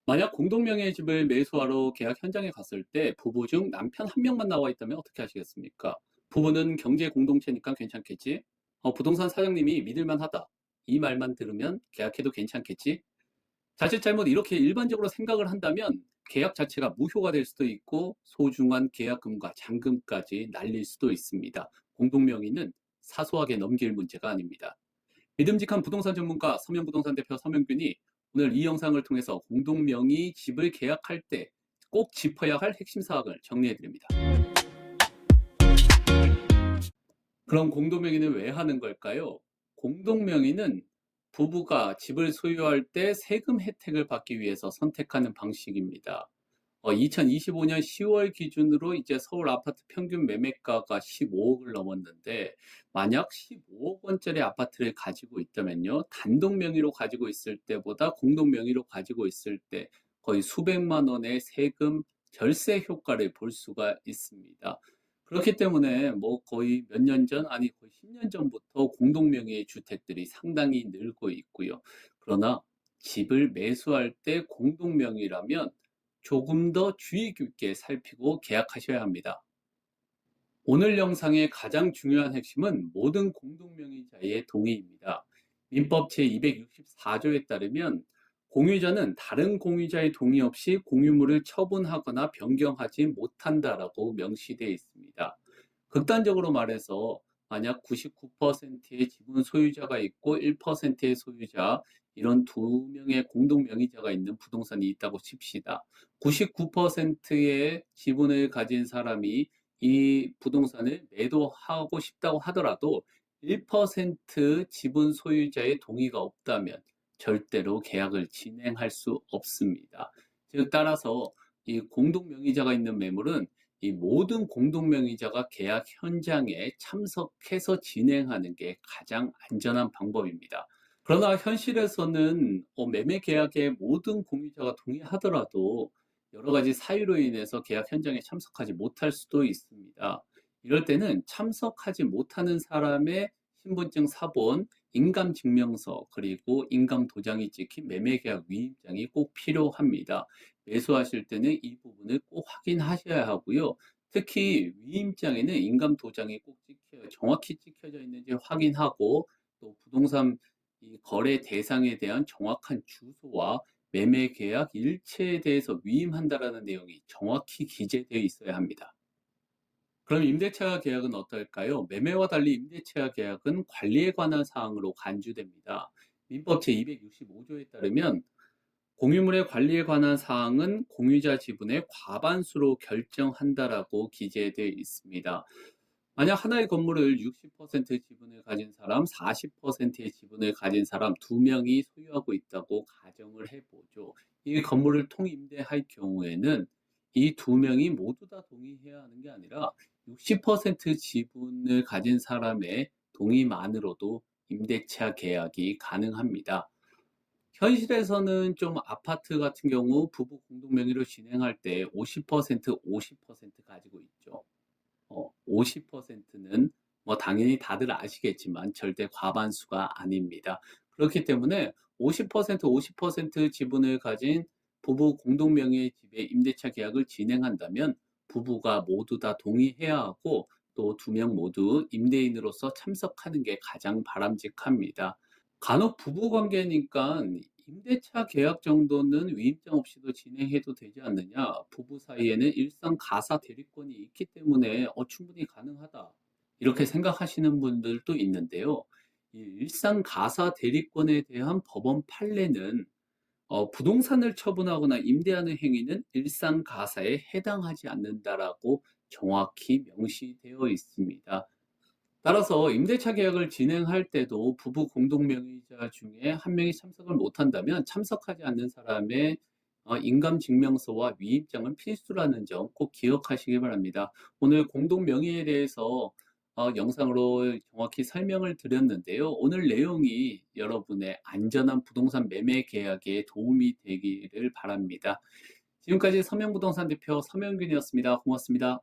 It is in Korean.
만약 공동명의의 집을 매수하러 계약 현장에 갔을 때 부부 중 남편 한 명만 나와 있다면 어떻게 하시겠습니까? 부부는 경제 공동체니까 괜찮겠지? 부동산 사장님이 믿을만 하다. 이 말만 들으면 계약해도 괜찮겠지? 자칫 잘못 이렇게 일반적으로 생각을 한다면 계약 자체가 무효가 될 수도 있고 소중한 계약금과 잔금까지 날릴 수도 있습니다. 공동명의는 사소하게 넘길 문제가 아닙니다. 믿음직한 부동산 전문가 서명부동산 대표 서명균이 오늘 이 영상을 통해서 공동명의 집을 계약할 때 꼭 짚어야 할 핵심 사항을 정리해 드립니다. 그럼 공동명의는 왜 하는 걸까요? 공동명의는 부부가 집을 소유할 때 세금 혜택을 받기 위해서 선택하는 방식입니다. 2025년 10월 기준으로 이제 서울 아파트 평균 매매가가 15억을 넘었는데, 만약 15억 원짜리 아파트를 가지고 있다면요, 단독 명의로 가지고 있을 때보다 공동 명의로 가지고 있을 때 거의 수백만 원의 세금 절세 효과를 볼 수가 있습니다. 그렇기 때문에 뭐 거의 몇 년 전, 아니 거의 10년 전부터 공동 명의의 주택들이 상당히 늘고 있고요. 그러나 집을 매수할 때 공동 명의라면 조금 더 주의 깊게 살피고 계약하셔야 합니다. 오늘 영상의 가장 중요한 핵심은 모든 공동명의자의 동의입니다. 민법 제264조에 따르면 공유자는 다른 공유자의 동의 없이 공유물을 처분하거나 변경하지 못한다라고 명시되어 있습니다. 극단적으로 말해서 만약 99%의 지분 소유자가 있고 1%의 소유자, 이런 두 명의 공동 명의자가 있는 부동산이 있다고 칩시다. 99%의 지분을 가진 사람이 이 부동산을 매도하고 싶다고 하더라도 1% 지분 소유자의 동의가 없다면 절대로 계약을 진행할 수 없습니다. 즉 따라서 이 공동 명의자가 있는 매물은 이 모든 공동 명의자가 계약 현장에 참석해서 진행하는 게 가장 안전한 방법입니다. 그러나 현실에서는 매매 계약에 모든 공유자가 동의하더라도 여러 가지 사유로 인해서 계약 현장에 참석하지 못할 수도 있습니다. 이럴 때는 참석하지 못하는 사람의 신분증 사본, 인감증명서, 그리고 인감도장이 찍힌 매매계약 위임장이 꼭 필요합니다. 매수하실 때는 이 부분을 꼭 확인하셔야 하고요. 특히 위임장에는 인감도장이 꼭 정확히 찍혀져 있는지 확인하고, 또 부동산 이 거래 대상에 대한 정확한 주소와 매매 계약 일체에 대해서 위임한다라는 내용이 정확히 기재되어 있어야 합니다. 그럼 임대차 계약은 어떨까요? 매매와 달리 임대차 계약은 관리에 관한 사항으로 간주됩니다. 민법 제265조에 따르면 공유물의 관리에 관한 사항은 공유자 지분의 과반수로 결정한다라고 기재되어 있습니다. 만약 하나의 건물을 60% 지분을 가진 사람, 40%의 지분을 가진 사람 두 명이 소유하고 있다고 가정을 해보죠. 이 건물을 통임대할 경우에는 이 두 명이 모두 다 동의해야 하는 게 아니라 60% 지분을 가진 사람의 동의만으로도 임대차 계약이 가능합니다. 현실에서는 좀 아파트 같은 경우 부부 공동 명의로 진행할 때 50%, 50% 가지고 있죠. 50%는 뭐 당연히 다들 아시겠지만 절대 과반수가 아닙니다. 그렇기 때문에 50%, 50% 지분을 가진 부부 공동 명의의 집에 임대차 계약을 진행한다면 부부가 모두 다 동의해야 하고, 또 두 명 모두 임대인으로서 참석하는 게 가장 바람직합니다. 간혹 부부 관계니까 임대차 계약 정도는 위임장 없이도 진행해도 되지 않느냐, 부부 사이에는 일상 가사 대리권이 있기 때문에 충분히 가능하다, 이렇게 생각하시는 분들도 있는데요. 이 일상 가사 대리권에 대한 법원 판례는 부동산을 처분하거나 임대하는 행위는 일상 가사에 해당하지 않는다라고 정확히 명시되어 있습니다. 따라서 임대차 계약을 진행할 때도 부부 공동명의자 중에 한 명이 참석을 못한다면 참석하지 않는 사람의 인감증명서와 위임장은 필수라는 점 꼭 기억하시기 바랍니다. 오늘 공동명의에 대해서 영상으로 정확히 설명을 드렸는데요. 오늘 내용이 여러분의 안전한 부동산 매매 계약에 도움이 되기를 바랍니다. 지금까지 서명부동산 대표 서명균이었습니다. 고맙습니다.